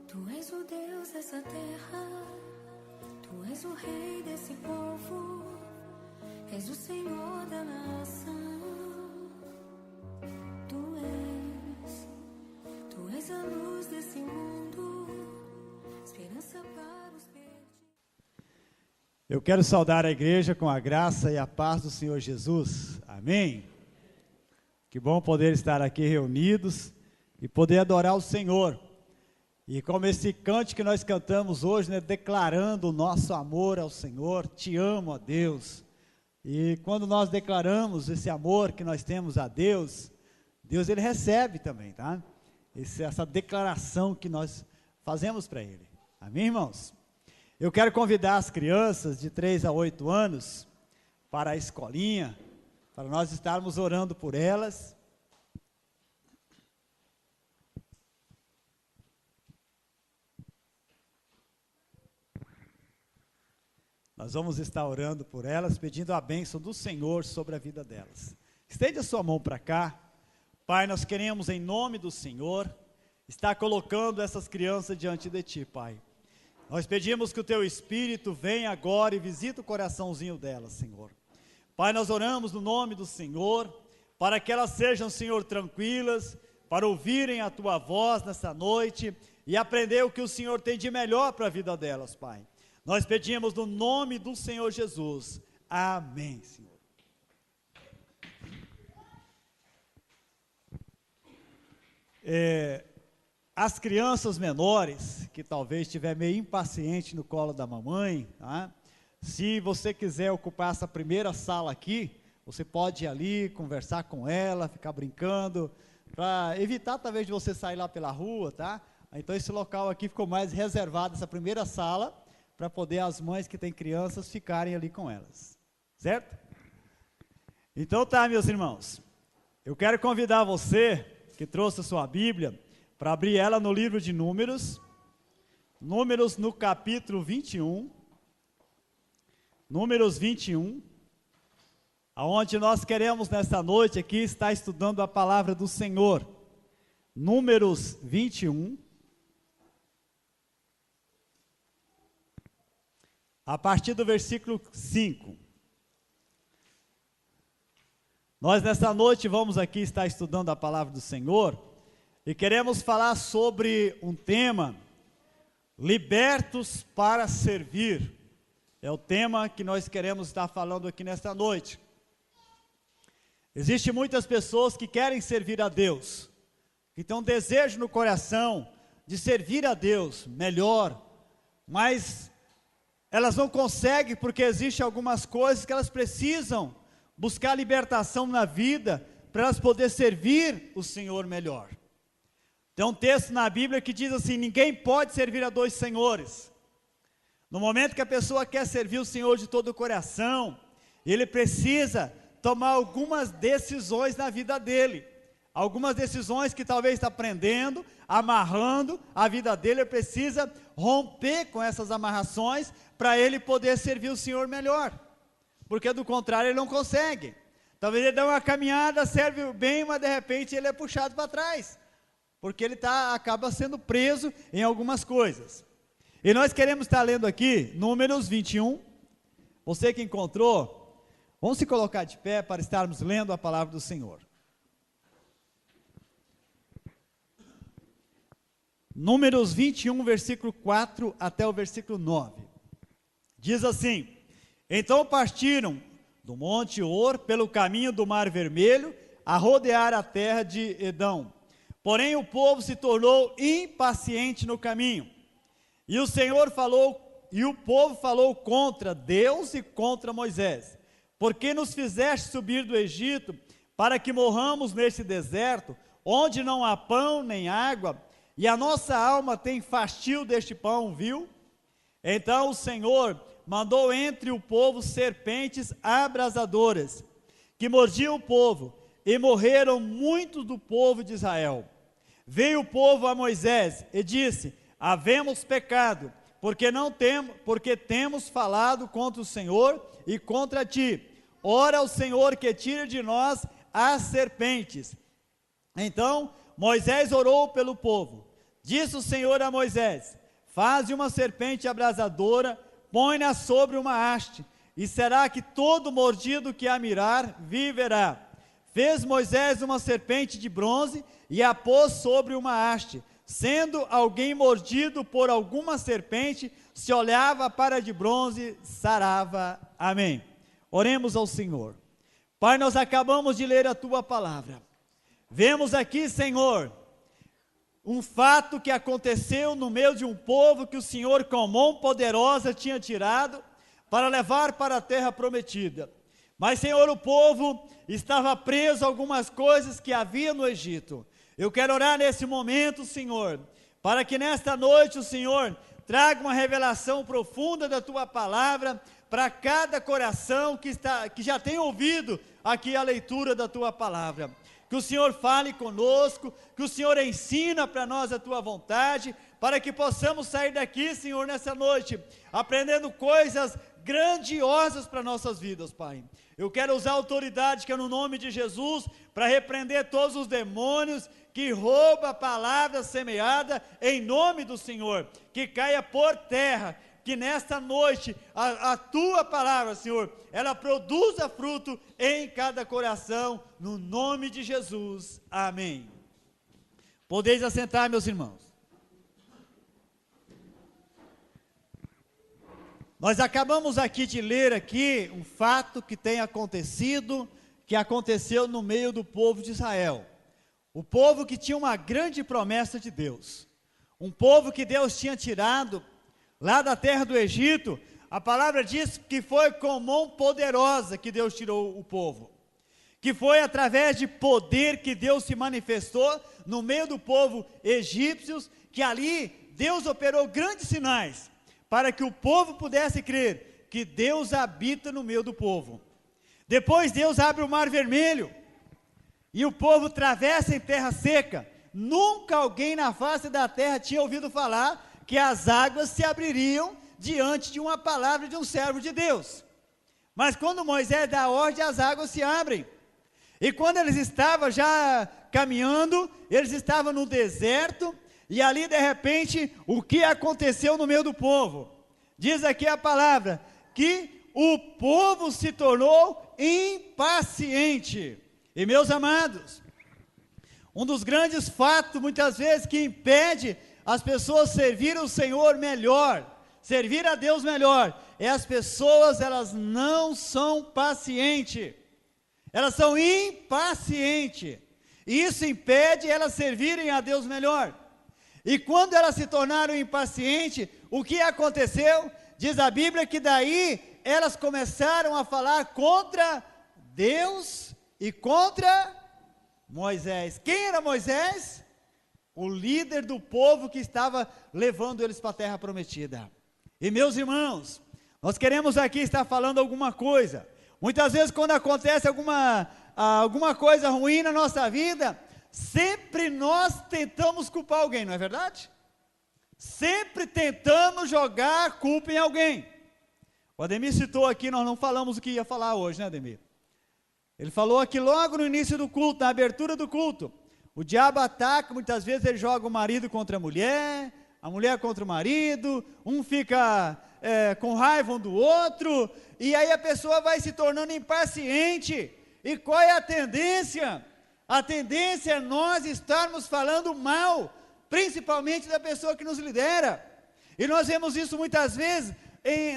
Tu és o Deus dessa terra, Tu és o Rei desse povo, és o Senhor da nação. Tu és a luz desse mundo, esperança para os perdidos. Eu quero saudar a igreja com a graça e a paz do Senhor Jesus. Amém? Que bom poder estar aqui reunidos e poder adorar o Senhor. E como esse cântico que nós cantamos hoje, né, declarando o nosso amor ao Senhor, te amo, ó Deus. E quando nós declaramos esse amor que nós temos a Deus, Deus ele recebe também, tá? Essa declaração que nós fazemos para Ele. Amém, irmãos? Eu quero convidar as crianças de 3 a 8 anos para a escolinha, para nós estarmos orando por elas. Nós vamos estar orando por elas, pedindo a bênção do Senhor sobre a vida delas. Estende a sua mão para cá. Pai, nós queremos, em nome do Senhor, estar colocando essas crianças diante de Ti, Pai. Nós pedimos que o Teu Espírito venha agora e visite o coraçãozinho delas, Senhor. Pai, nós oramos no nome do Senhor, para que elas sejam, Senhor, tranquilas, para ouvirem a Tua voz nessa noite e aprender o que o Senhor tem de melhor para a vida delas, Pai. Nós pedimos no nome do Senhor Jesus. Amém, Senhor. As crianças menores, que talvez estiver meio impaciente no colo da mamãe, tá? Se você quiser ocupar essa primeira sala aqui, você pode ir ali, conversar com ela, ficar brincando, para evitar talvez de você sair lá pela rua, tá? Então esse local aqui ficou mais reservado, essa primeira sala, para poder as mães que têm crianças ficarem ali com elas, certo? Então tá, meus irmãos, eu quero convidar você que trouxe a sua Bíblia, para abrir ela no livro de Números, Números no capítulo 21, Números 21, aonde nós queremos nesta noite aqui estar estudando a palavra do Senhor. Números 21, a partir do versículo 5. Nós nesta noite vamos aqui estar estudando a palavra do Senhor e queremos falar sobre um tema, libertos para servir. É o tema que nós queremos estar falando aqui nesta noite. Existem muitas pessoas que querem servir a Deus, que têm um desejo no coração de servir a Deus melhor, mas elas não conseguem porque existem algumas coisas que elas precisam buscar libertação na vida, para elas poderem servir o Senhor melhor. Tem um texto na Bíblia que diz assim: ninguém pode servir a dois senhores. No momento que a pessoa quer servir o Senhor de todo o coração, ele precisa tomar algumas decisões na vida dele. Algumas decisões que talvez está prendendo, amarrando a vida dele, ele precisa romper com essas amarrações, para ele poder servir o Senhor melhor. Porque do contrário ele não consegue. Talvez ele dê uma caminhada, serve bem, mas de repente ele é puxado para trás, porque ele acaba sendo preso em algumas coisas. E nós queremos estar lendo aqui, Números 21, você que encontrou, vamos se colocar de pé para estarmos lendo a palavra do Senhor. Números 21, versículo 4 até o versículo 9, diz assim: então partiram do Monte Or pelo caminho do Mar Vermelho, a rodear a terra de Edom. Porém o povo se tornou impaciente no caminho, e o povo falou contra Deus e contra Moisés: por que nos fizeste subir do Egito, para que morramos neste deserto, onde não há pão nem água, e a nossa alma tem fastio deste pão, viu? Então o Senhor mandou entre o povo serpentes abrasadoras, que mordiam o povo, e morreram muitos do povo de Israel. Veio o povo a Moisés e disse: havemos pecado, porque temos falado contra o Senhor e contra ti. Ora ao Senhor que tire de nós as serpentes. Então Moisés orou pelo povo, Disse o Senhor a Moisés: faze uma serpente abrasadora, põe-na sobre uma haste, e será que todo mordido que a mirar viverá. Fez Moisés uma serpente de bronze e a pôs sobre uma haste. Sendo alguém mordido por alguma serpente, se olhava para a de bronze, sarava. Amém. Oremos ao Senhor. Pai, nós acabamos de ler a Tua palavra. Vemos aqui, Senhor, um fato que aconteceu no meio de um povo que o Senhor com mão poderosa tinha tirado para levar para a terra prometida. Mas, Senhor, o povo estava preso a algumas coisas que havia no Egito. Eu quero orar nesse momento, Senhor, para que nesta noite o Senhor traga uma revelação profunda da Tua palavra para cada coração que já tem ouvido aqui a leitura da Tua palavra. Que o Senhor fale conosco, que o Senhor ensina para nós a Tua vontade, para que possamos sair daqui, Senhor, nessa noite, aprendendo coisas grandiosas para nossas vidas, Pai. Eu quero usar a autoridade que é no nome de Jesus, para repreender todos os demônios que roubam a palavra semeada em nome do Senhor, que caia por terra, que nesta noite a Tua palavra, Senhor, ela produza fruto em cada coração, no nome de Jesus, amém. Podeis assentar, meus irmãos. Nós acabamos aqui de ler aqui um fato que tem acontecido, que aconteceu no meio do povo de Israel. O povo que tinha uma grande promessa de Deus. Um povo que Deus tinha tirado lá da terra do Egito. A palavra diz que foi com mão poderosa que Deus tirou o povo. Que foi através de poder que Deus se manifestou no meio do povo egípcios, que ali Deus operou grandes sinais, para que o povo pudesse crer que Deus habita no meio do povo. Depois Deus abre o mar vermelho, e o povo atravessa em terra seca. Nunca alguém na face da terra tinha ouvido falar que as águas se abririam diante de uma palavra de um servo de Deus. Mas quando Moisés dá a ordem, as águas se abrem. E quando eles estavam já caminhando, eles estavam no deserto, e ali de repente, o que aconteceu no meio do povo? Diz aqui a palavra, que o povo se tornou impaciente. E meus amados, um dos grandes fatos, muitas vezes, que impede as pessoas servir o Senhor melhor, servir a Deus melhor, é as pessoas, elas não são pacientes, elas são impacientes, e isso impede elas servirem a Deus melhor. E quando elas se tornaram impacientes, o que aconteceu? Diz a Bíblia que daí elas começaram a falar contra Deus e contra Moisés. Quem era Moisés? O líder do povo que estava levando eles para a terra prometida. E meus irmãos, nós queremos aqui estar falando alguma coisa. Muitas vezes quando acontece alguma coisa ruim na nossa vida, sempre nós tentamos culpar alguém, não é verdade? Sempre tentamos jogar a culpa em alguém. O Ademir citou aqui, nós não falamos o que ia falar hoje, né, Ademir? Ele falou aqui logo no início do culto, na abertura do culto. O diabo ataca, muitas vezes ele joga o marido contra a mulher contra o marido, um fica com raiva um do outro, e aí a pessoa vai se tornando impaciente. E qual é a tendência? A tendência é nós estarmos falando mal, principalmente da pessoa que nos lidera. E nós vemos isso muitas vezes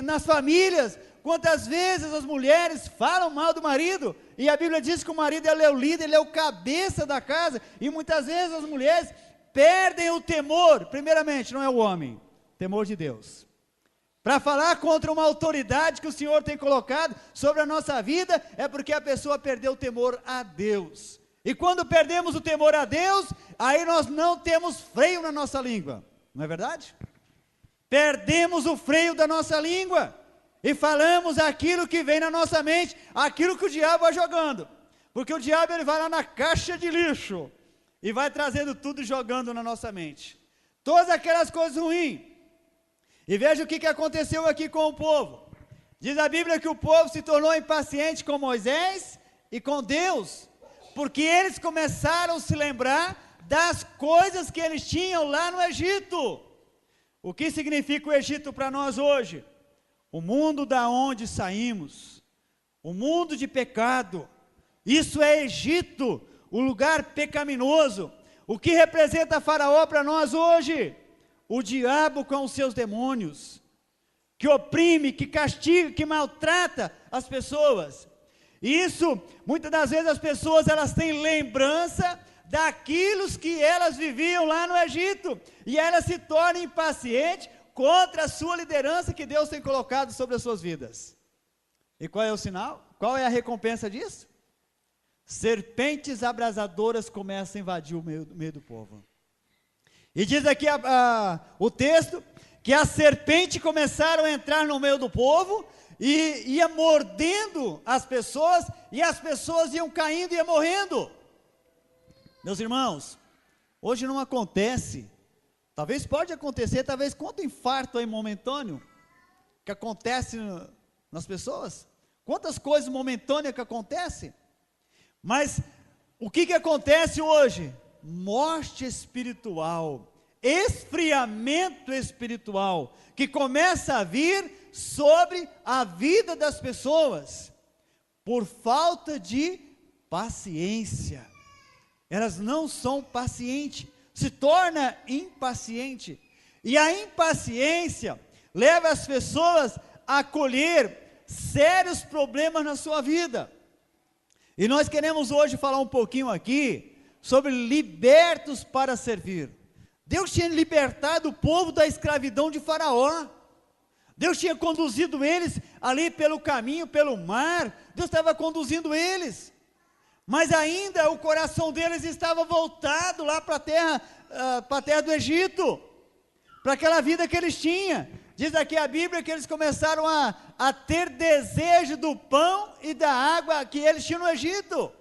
nas famílias. Quantas vezes as mulheres falam mal do marido, e a Bíblia diz que o marido ele é o líder, ele é o cabeça da casa, e muitas vezes as mulheres perdem o temor, primeiramente não é o homem, temor de Deus, para falar contra uma autoridade que o Senhor tem colocado sobre a nossa vida, é porque a pessoa perdeu o temor a Deus. E quando perdemos o temor a Deus, aí nós não temos freio na nossa língua, não é verdade? Perdemos o freio da nossa língua, e falamos aquilo que vem na nossa mente, aquilo que o diabo vai jogando, porque o diabo ele vai lá na caixa de lixo, e vai trazendo tudo e jogando na nossa mente, todas aquelas coisas ruins. E veja o que aconteceu aqui com o povo. Diz a Bíblia que o povo se tornou impaciente com Moisés e com Deus, porque eles começaram a se lembrar das coisas que eles tinham lá no Egito. O que significa o Egito para nós hoje? O mundo da onde saímos, o mundo de pecado. Isso é Egito, o lugar pecaminoso. O que representa Faraó para nós hoje? O diabo com os seus demônios, que oprime, que castiga, que maltrata as pessoas. E isso, muitas das vezes as pessoas, elas têm lembrança daquilo que elas viviam lá no Egito, e elas se tornam impacientes contra a sua liderança que Deus tem colocado sobre as suas vidas. E qual é o sinal? Qual é a recompensa disso? Serpentes abrasadoras começam a invadir o meio do povo. E diz aqui o texto, que as serpentes começaram a entrar no meio do povo, e ia mordendo as pessoas, e as pessoas iam caindo e iam morrendo. Meus irmãos, hoje não acontece, talvez pode acontecer, talvez quanto infarto aí momentâneo, que acontece nas pessoas, quantas coisas momentâneas que acontecem, mas o que acontece hoje? Morte espiritual, esfriamento espiritual, que começa a vir sobre a vida das pessoas, por falta de paciência. Elas não são pacientes, se torna impaciente, e a impaciência leva as pessoas a colher sérios problemas na sua vida. E nós queremos hoje falar um pouquinho aqui sobre libertos para servir. Deus tinha libertado o povo da escravidão de Faraó. Deus tinha conduzido eles ali pelo caminho, pelo mar. Deus estava conduzindo eles. Mas ainda o coração deles estava voltado lá para a terra do Egito, para aquela vida que eles tinham. Diz aqui a Bíblia que eles começaram a ter desejo do pão e da água que eles tinham no Egito.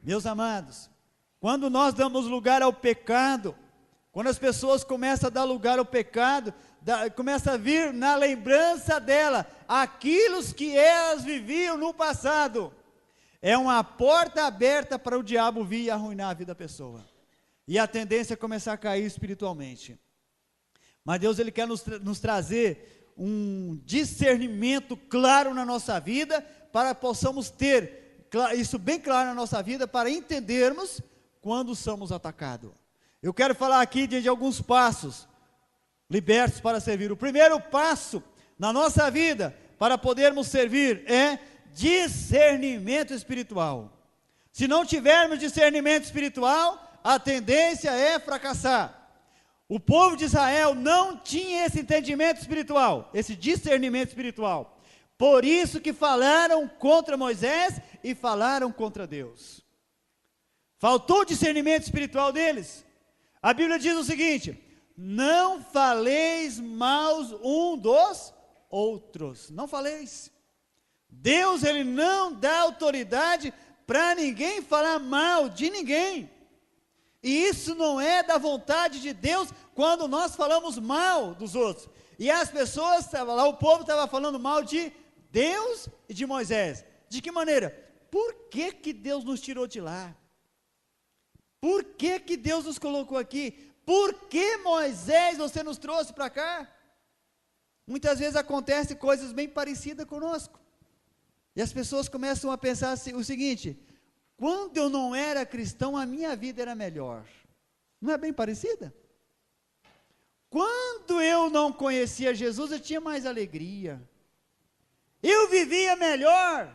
Meus amados, quando nós damos lugar ao pecado, quando as pessoas começam a dar lugar ao pecado, começa a vir na lembrança dela aquilo que elas viviam no passado, é uma porta aberta para o diabo vir e arruinar a vida da pessoa, e a tendência é começar a cair espiritualmente. Mas Deus, Ele quer nos trazer um discernimento claro na nossa vida, para possamos ter isso bem claro na nossa vida, para entendermos quando somos atacados. Eu quero falar aqui de alguns passos, libertos para servir. O primeiro passo na nossa vida, para podermos servir, é discernimento espiritual. Se não tivermos discernimento espiritual, a tendência é fracassar. O povo de Israel não tinha esse entendimento espiritual, esse discernimento espiritual. Por isso que falaram contra Moisés e falaram contra Deus. Faltou o discernimento espiritual deles. A Bíblia diz o seguinte: não faleis mal um dos outros. Não faleis. Deus, Ele não dá autoridade para ninguém falar mal de ninguém. E isso não é da vontade de Deus quando nós falamos mal dos outros. E as pessoas, lá o povo estava falando mal de Deus e de Moisés. De que maneira? Por que que Deus nos tirou de lá? Por que que Deus nos colocou aqui? Por que, Moisés, você nos trouxe para cá? Muitas vezes acontecem coisas bem parecidas conosco. E as pessoas começam a pensar o seguinte: quando eu não era cristão, a minha vida era melhor. Não é bem parecida? Quando eu não conhecia Jesus, eu tinha mais alegria. Eu vivia melhor.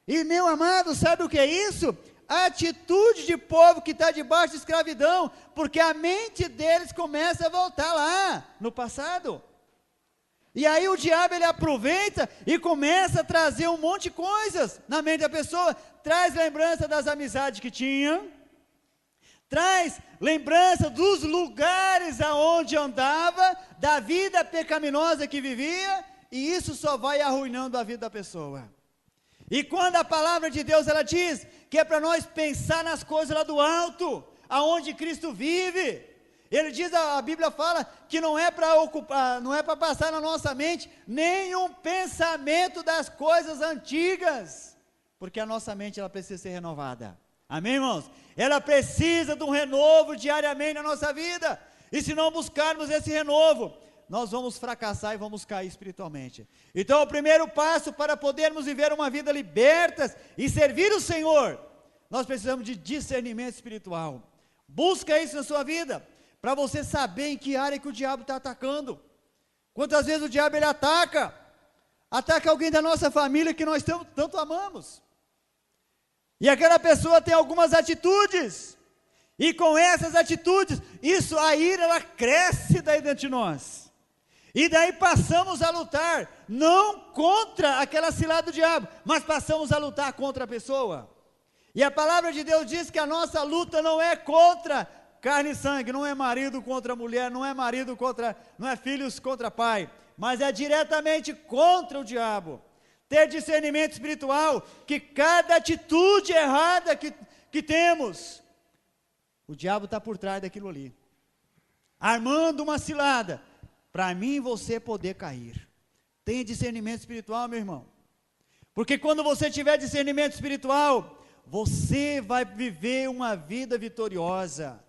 E, meu amado, sabe o que é isso? A atitude de povo que está debaixo de escravidão, porque a mente deles começa a voltar lá, no passado. E aí o diabo, ele aproveita e começa a trazer um monte de coisas na mente da pessoa. Traz lembrança das amizades que tinha, traz lembrança dos lugares aonde andava, da vida pecaminosa que vivia, e isso só vai arruinando a vida da pessoa. E quando a palavra de Deus, ela diz que é para nós pensar nas coisas lá do alto, aonde Cristo vive. Ele diz, a Bíblia fala que não é para ocupar, não é para passar na nossa mente nenhum pensamento das coisas antigas, porque a nossa mente, ela precisa ser renovada. Amém, irmãos? Ela precisa de um renovo diariamente na nossa vida, e se não buscarmos esse renovo, nós vamos fracassar e vamos cair espiritualmente. Então o primeiro passo para podermos viver uma vida libertas e servir o Senhor, nós precisamos de discernimento espiritual. Busca isso na sua vida, para você saber em que área que o diabo está atacando. Quantas vezes o diabo ele ataca alguém da nossa família que nós tanto amamos, e aquela pessoa tem algumas atitudes, e com essas atitudes, a ira ela cresce daí dentro de nós, e daí passamos a lutar, não contra aquela cilada do diabo, mas passamos a lutar contra a pessoa. E a palavra de Deus diz que a nossa luta não é contra carne e sangue, não é marido contra mulher, não é filhos contra pai, mas é diretamente contra o diabo. Ter discernimento espiritual, que cada atitude errada que temos, o diabo está por trás daquilo ali, armando uma cilada, para mim e você poder cair. Tenha discernimento espiritual, meu irmão, porque quando você tiver discernimento espiritual, você vai viver uma vida vitoriosa,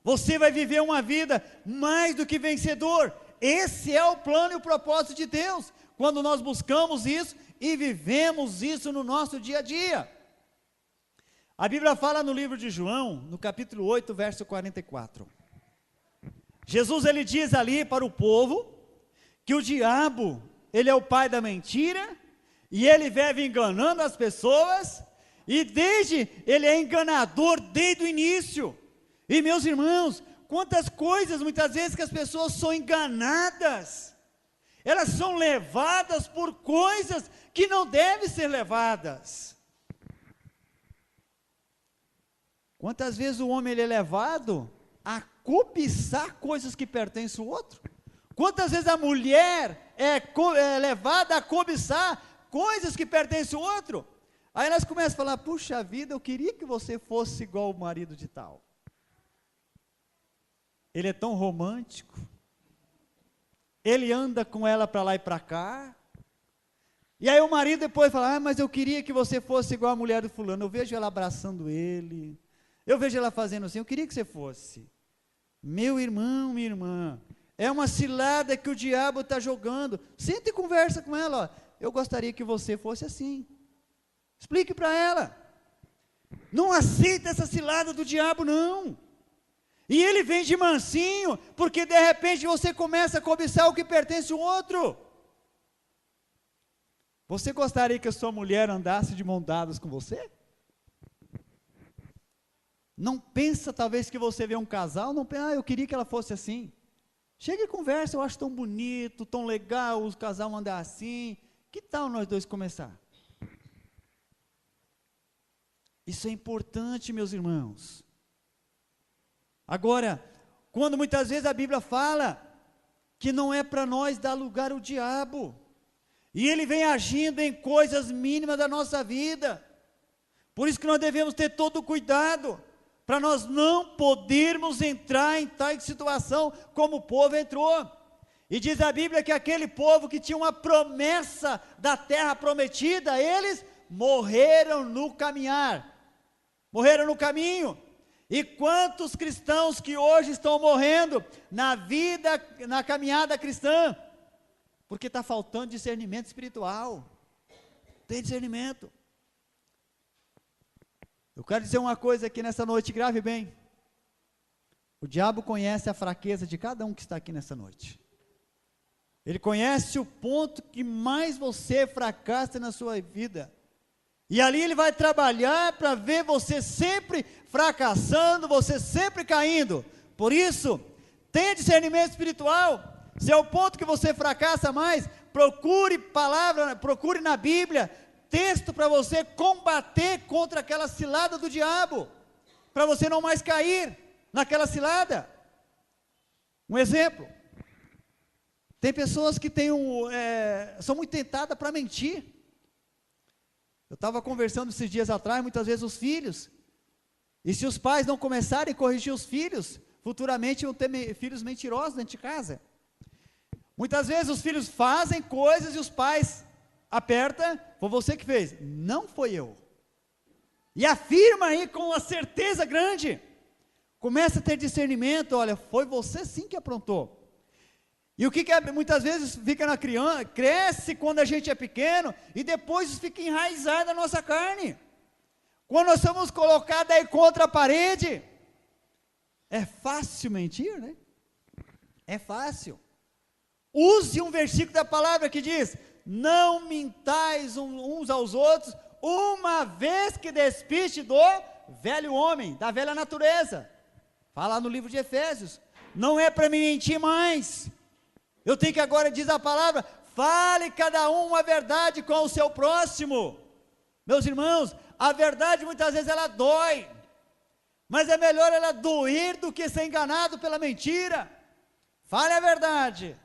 você vai viver uma vida mais do que vencedor. Esse é o plano e o propósito de Deus, quando nós buscamos isso e vivemos isso no nosso dia a dia. A Bíblia fala no livro de João, no capítulo 8, verso 44. Jesus ele diz ali para o povo, que o diabo, ele é o pai da mentira, e ele vive enganando as pessoas, e ele é enganador desde o início. E meus irmãos, quantas coisas muitas vezes que as pessoas são enganadas, elas são levadas por coisas que não devem ser levadas. Quantas vezes o homem ele é levado a cobiçar coisas que pertencem ao outro? Quantas vezes a mulher é levada a cobiçar coisas que pertencem ao outro? Aí elas começam a falar, puxa vida, eu queria que você fosse igual o marido de tal. Ele é tão romântico, ele anda com ela para lá e para cá, e aí o marido depois fala, mas eu queria que você fosse igual a mulher do fulano, eu vejo ela abraçando ele, eu vejo ela fazendo assim, eu queria que você fosse. Meu irmão, minha irmã, é uma cilada que o diabo está jogando. Senta e conversa com ela, ó. Eu gostaria que você fosse assim, explique para ela, não aceita essa cilada do diabo não. E ele vem de mansinho, porque de repente você começa a cobiçar o que pertence ao outro. Você gostaria que a sua mulher andasse de mão dadas com você? Não pensa talvez que você vê um casal, não pensa, eu queria que ela fosse assim. Chega e conversa, eu acho tão bonito, tão legal o casal andar assim. Que tal nós dois começar? Isso é importante, meus irmãos. Agora, quando muitas vezes a Bíblia fala que não é para nós dar lugar ao diabo, e ele vem agindo em coisas mínimas da nossa vida, por isso que nós devemos ter todo o cuidado, para nós não podermos entrar em tal situação como o povo entrou. E diz a Bíblia que aquele povo que tinha uma promessa da terra prometida, eles morreram no caminhar, morreram no caminho. E quantos cristãos que hoje estão morrendo na vida, na caminhada cristã, porque está faltando discernimento espiritual. Tem discernimento. Eu quero dizer uma coisa aqui nessa noite, grave bem. O diabo conhece a fraqueza de cada um que está aqui nessa noite. Ele conhece o ponto que mais você fracassa na sua vida. E ali ele vai trabalhar para ver você sempre fracassando, você sempre caindo. Por isso, tenha discernimento espiritual. Se é o ponto que você fracassa mais, procure palavra, procure na Bíblia, texto para você combater contra aquela cilada do diabo, para você não mais cair naquela cilada. Um exemplo, tem pessoas que são muito tentadas para mentir. Eu estava conversando esses dias atrás, muitas vezes os filhos, e se os pais não começarem a corrigir os filhos, futuramente vão ter filhos mentirosos dentro de casa. Muitas vezes os filhos fazem coisas e os pais apertam, foi você que fez, não foi eu. E afirma aí com uma certeza grande. Começa a ter discernimento, olha, foi você sim que aprontou. E o que muitas vezes fica na criança, cresce quando a gente é pequeno, e depois fica enraizado na nossa carne. Quando nós somos colocados aí contra a parede, é fácil mentir, né? É fácil. Use um versículo da palavra que diz, não mintais uns aos outros, uma vez que despiste do velho homem, da velha natureza. Fala no livro de Efésios, não é para me mentir mais. Eu tenho que agora, diz a palavra, fale cada um a verdade com o seu próximo. Meus irmãos, a verdade muitas vezes ela dói, mas é melhor ela doer do que ser enganado pela mentira. Fale a verdade,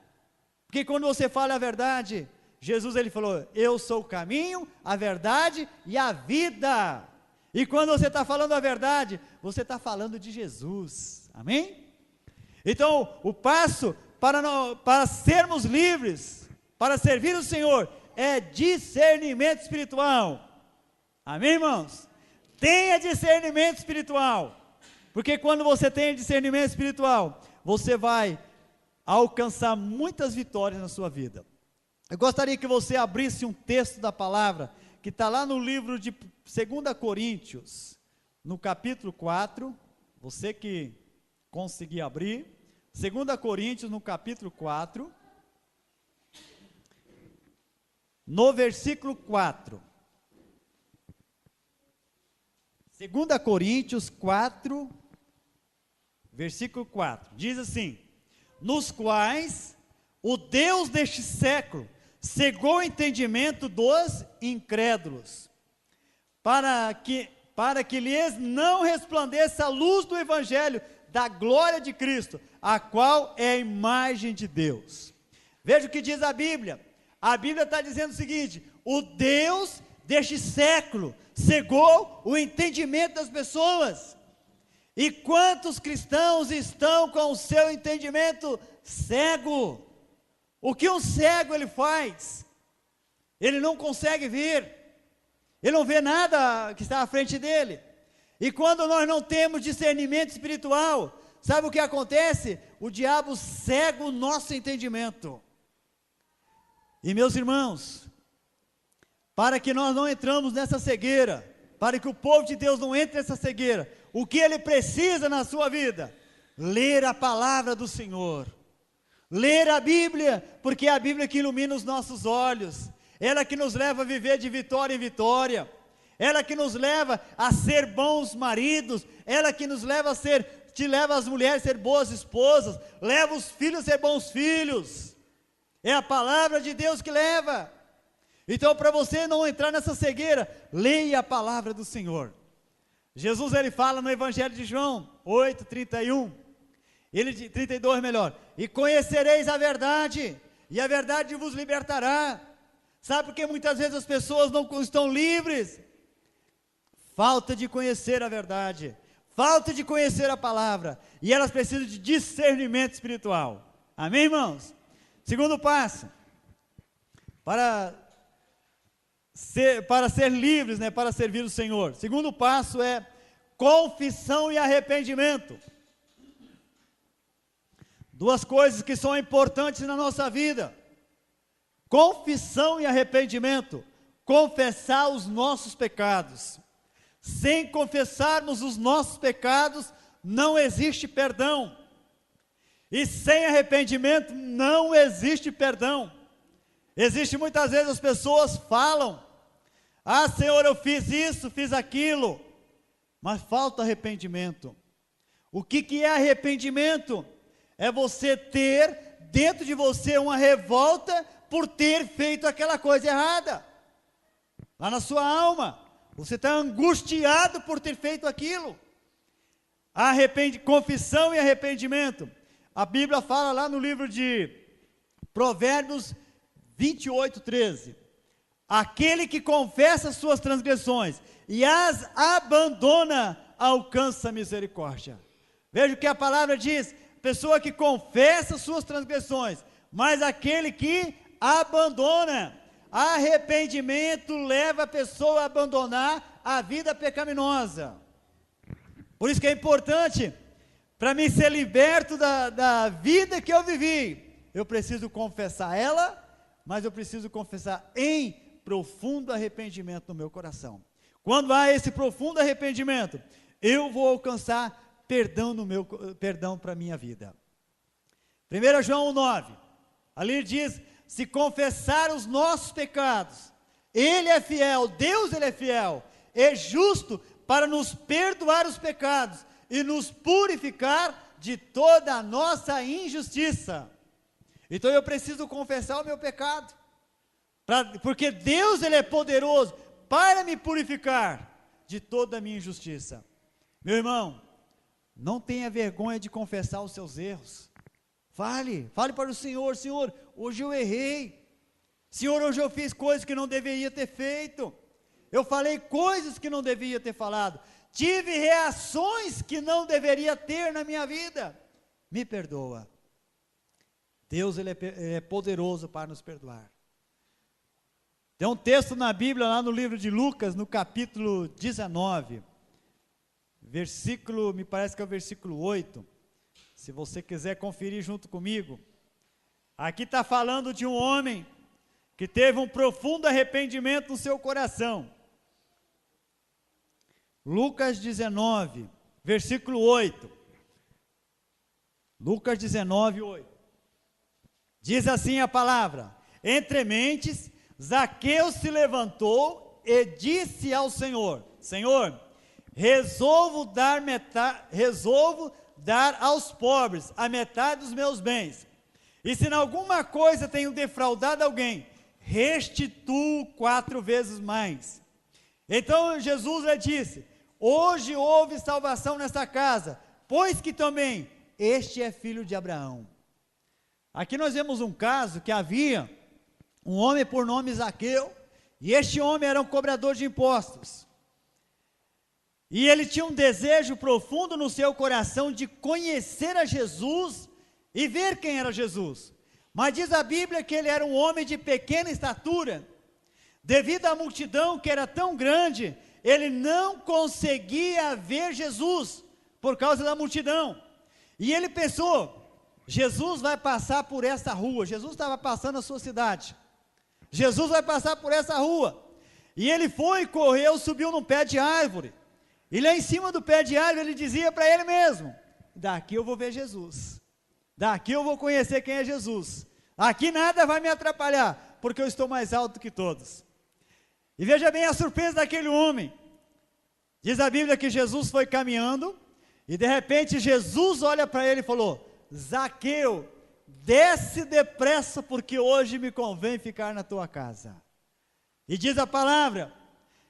porque quando você fala a verdade, Jesus ele falou, eu sou o caminho, a verdade e a vida. E quando você está falando a verdade, você está falando de Jesus, amém? Então, o passo para sermos livres, para servir o Senhor, é discernimento espiritual, amém, irmãos? Tenha discernimento espiritual, porque quando você tem discernimento espiritual, você vai alcançar muitas vitórias na sua vida. Eu gostaria que você abrisse um texto da palavra, que está lá no livro de 2 Coríntios, no capítulo 4, você que conseguir abrir, 2 Coríntios no capítulo 4, no versículo 4, 2 Coríntios 4, versículo 4, diz assim, nos quais o Deus deste século cegou o entendimento dos incrédulos, para que lhes não resplandeça a luz do evangelho da glória de Cristo, a qual é a imagem de Deus. Veja o que diz a Bíblia está dizendo o seguinte, o Deus deste século cegou o entendimento das pessoas, e quantos cristãos estão com o seu entendimento cego? O que um cego ele faz? Ele não consegue ver, ele não vê nada que está à frente dele, e quando nós não temos discernimento espiritual, sabe o que acontece? O diabo cega o nosso entendimento. E meus irmãos, para que nós não entramos nessa cegueira, para que o povo de Deus não entre nessa cegueira, o que ele precisa na sua vida? Ler a palavra do Senhor, ler a Bíblia, porque é a Bíblia que ilumina os nossos olhos, ela que nos leva a viver de vitória em vitória, ela que nos leva a ser bons maridos, ela que nos leva a ser, te leva as mulheres a ser boas esposas, leva os filhos a ser bons filhos, é a palavra de Deus que leva. Então, para você não entrar nessa cegueira, leia a palavra do Senhor. Jesus ele fala no Evangelho de João 8:31, 32 melhor, e conhecereis a verdade, e a verdade vos libertará. Sabe por que muitas vezes as pessoas não estão livres? Falta de conhecer a verdade, falta de conhecer a palavra, e elas precisam de discernimento espiritual, amém, irmãos? Segundo passo, para ser livres, né, para servir o Senhor, segundo passo é confissão e arrependimento. Duas coisas que são importantes na nossa vida, confissão e arrependimento, confessar os nossos pecados. Sem confessarmos os nossos pecados, não existe perdão, e sem arrependimento não existe perdão. Existe muitas vezes as pessoas falam, ah Senhor, eu fiz isso, fiz aquilo, mas falta arrependimento. O que é arrependimento? É você ter dentro de você uma revolta por ter feito aquela coisa errada, lá na sua alma, você está angustiado por ter feito aquilo. Confissão e arrependimento, a Bíblia fala lá no livro de Provérbios 28:13, aquele que confessa suas transgressões e as abandona, alcança misericórdia. Veja o que a palavra diz, pessoa que confessa suas transgressões, mas aquele que abandona, arrependimento leva a pessoa a abandonar a vida pecaminosa. Por isso que é importante, para mim ser liberto da vida que eu vivi, eu preciso confessar ela, mas eu preciso confessar em profundo arrependimento no meu coração. Quando há esse profundo arrependimento, eu vou alcançar perdão para a minha vida. 1 João 1,9, ali diz, se confessar os nossos pecados, Ele é fiel, Deus Ele é fiel, é justo para nos perdoar os pecados e nos purificar de toda a nossa injustiça. Então eu preciso confessar o meu pecado, porque Deus Ele é poderoso para me purificar de toda a minha injustiça. Meu irmão, não tenha vergonha de confessar os seus erros. Fale para o Senhor, Senhor, hoje eu errei. Senhor, hoje eu fiz coisas que não deveria ter feito. Eu falei coisas que não devia ter falado. Tive reações que não deveria ter na minha vida. Me perdoa. Deus ele é poderoso para nos perdoar. Tem um texto na Bíblia, lá no livro de Lucas, no capítulo 19, versículo, me parece que é o versículo 8, se você quiser conferir junto comigo. Aqui está falando de um homem que teve um profundo arrependimento no seu coração. Lucas 19, versículo 8. Lucas 19, 8. Diz assim a palavra: entre mentes, Zaqueu se levantou e disse ao Senhor: Senhor, resolvo dar aos pobres a metade dos meus bens, e se em alguma coisa tenho defraudado alguém, restituo 4 vezes mais. Então Jesus lhe disse: hoje houve salvação nesta casa, pois que também este é filho de Abraão. Aqui nós vemos um caso que havia um homem por nome Zaqueu, e este homem era um cobrador de impostos, e ele tinha um desejo profundo no seu coração de conhecer a Jesus e ver quem era Jesus. Mas diz a Bíblia que ele era um homem de pequena estatura. Devido à multidão que era tão grande, ele não conseguia ver Jesus por causa da multidão. E ele pensou: Jesus vai passar por essa rua. Jesus estava passando na sua cidade. Jesus vai passar por essa rua. E ele foi, correu, subiu num pé de árvore. E lá em cima do pé de árvore ele dizia para ele mesmo: daqui eu vou ver Jesus. Daqui eu vou conhecer quem é Jesus. Aqui nada vai me atrapalhar, porque eu estou mais alto que todos. E veja bem a surpresa daquele homem. Diz a Bíblia que Jesus foi caminhando, e de repente Jesus olha para ele e falou: Zaqueu, desce depressa, porque hoje me convém ficar na tua casa. E diz a palavra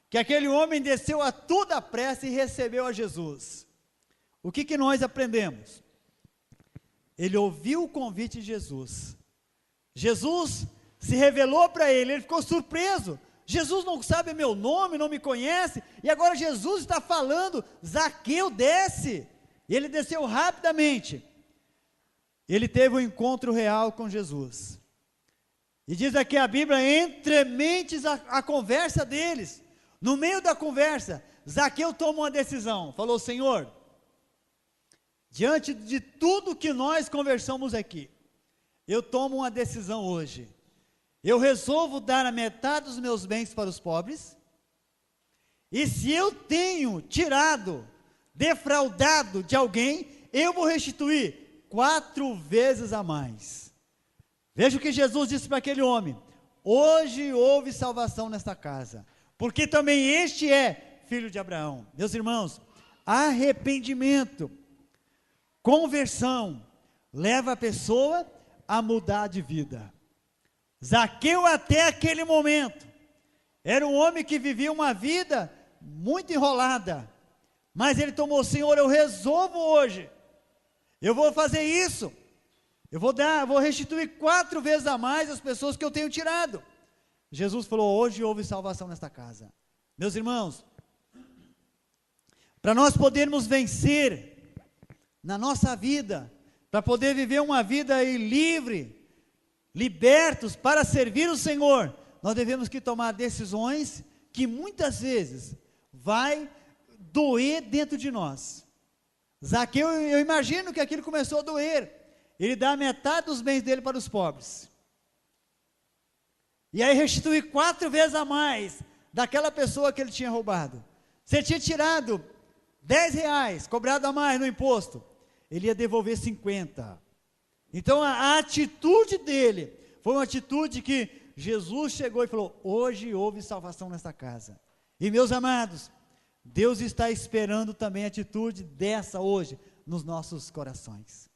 que aquele homem desceu a toda pressa e recebeu a Jesus. O que nós aprendemos? Ele ouviu o convite de Jesus. Jesus se revelou para ele, ele ficou surpreso. Jesus não sabe meu nome, não me conhece, e agora Jesus está falando: Zaqueu, desce. E ele desceu rapidamente. Ele teve um encontro real com Jesus. E diz aqui a Bíblia, entre mentes a conversa deles. No meio da conversa, Zaqueu toma uma decisão. Falou: Senhor, diante de tudo que nós conversamos aqui, eu tomo uma decisão hoje. Eu resolvo dar a metade dos meus bens para os pobres. E se eu tenho tirado, defraudado de alguém, eu vou restituir 4 vezes a mais. Veja o que Jesus disse para aquele homem: hoje houve salvação nesta casa, porque também este é filho de Abraão. Meus irmãos, arrependimento, conversão, leva a pessoa a mudar de vida. Zaqueu até aquele momento, era um homem que vivia uma vida muito enrolada, mas ele tomou: Senhor, eu resolvo hoje, eu vou fazer isso, eu vou restituir 4 vezes a mais as pessoas que eu tenho tirado. Jesus falou: hoje houve salvação nesta casa. Meus irmãos, para nós podermos vencer na nossa vida, para poder viver uma vida aí livre, libertos para servir o Senhor, nós devemos que tomar decisões que muitas vezes vai doer dentro de nós. Zaqueu, eu imagino que aquilo começou a doer. Ele dá metade dos bens dele para os pobres. E aí restituir 4 vezes a mais daquela pessoa que ele tinha roubado. Se ele tinha tirado 10 reais, cobrado a mais no imposto, ele ia devolver 50. Então a atitude dele foi uma atitude que Jesus chegou e falou: hoje houve salvação nesta casa. E meus amados, Deus está esperando também a atitude dessa hoje nos nossos corações.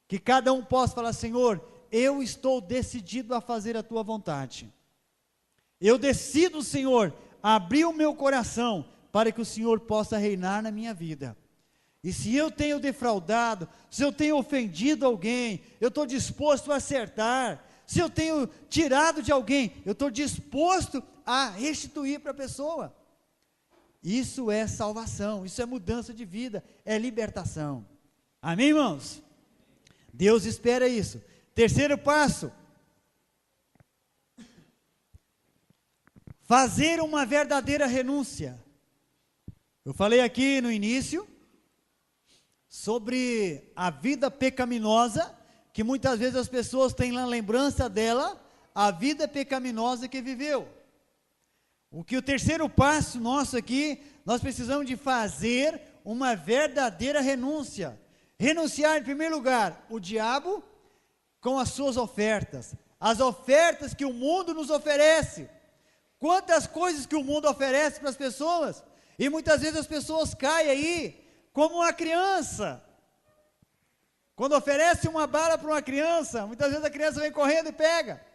Que cada um possa falar: Senhor, eu estou decidido a fazer a tua vontade. Eu decido, Senhor, abrir o meu coração para que o Senhor possa reinar na minha vida. E se eu tenho defraudado, se eu tenho ofendido alguém, eu estou disposto a acertar. Se eu tenho tirado de alguém, eu estou disposto a restituir para a pessoa. Isso é salvação, isso é mudança de vida, é libertação. Amém, irmãos? Deus espera isso. Terceiro passo: fazer uma verdadeira renúncia. Eu falei aqui no início sobre a vida pecaminosa, que muitas vezes as pessoas têm na lembrança dela a vida pecaminosa que viveu. O terceiro passo nosso aqui, nós precisamos de fazer uma verdadeira renúncia. Renunciar, em primeiro lugar, o diabo com as suas ofertas, as ofertas que o mundo nos oferece. Quantas coisas que o mundo oferece para as pessoas, e muitas vezes as pessoas caem aí, como uma criança. Quando oferece uma bala para uma criança, muitas vezes a criança vem correndo e pega.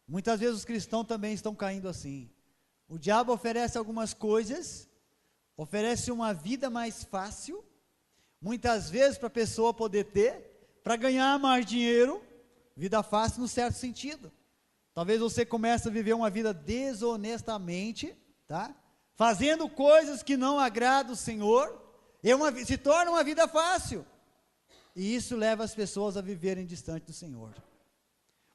Muitas vezes os cristãos também estão caindo assim. O diabo oferece algumas coisas, oferece uma vida mais fácil, muitas vezes para a pessoa poder ter, para ganhar mais dinheiro, vida fácil no certo sentido. Talvez você comece a viver uma vida desonestamente, tá? Fazendo coisas que não agradam o Senhor, se torna uma vida fácil. E isso leva as pessoas a viverem distante do Senhor.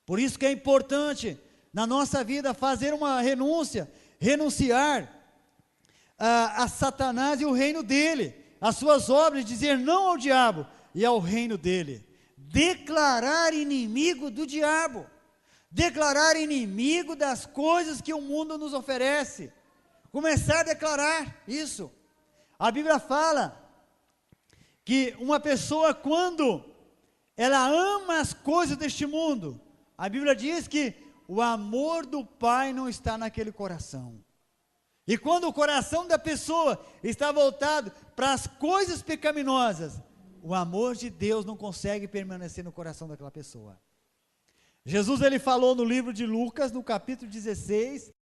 Por isso que é importante, na nossa vida, fazer uma renúncia, renunciar a Satanás e o reino dele, as suas obras, dizer não ao diabo e ao reino dele. Declarar inimigo do diabo, declarar inimigo das coisas que o mundo nos oferece, começar a declarar isso. A Bíblia fala que uma pessoa, quando ela ama as coisas deste mundo, a Bíblia diz que o amor do Pai não está naquele coração. E quando o coração da pessoa está voltado para as coisas pecaminosas, o amor de Deus não consegue permanecer no coração daquela pessoa. Jesus, ele falou no livro de Lucas, no capítulo 16,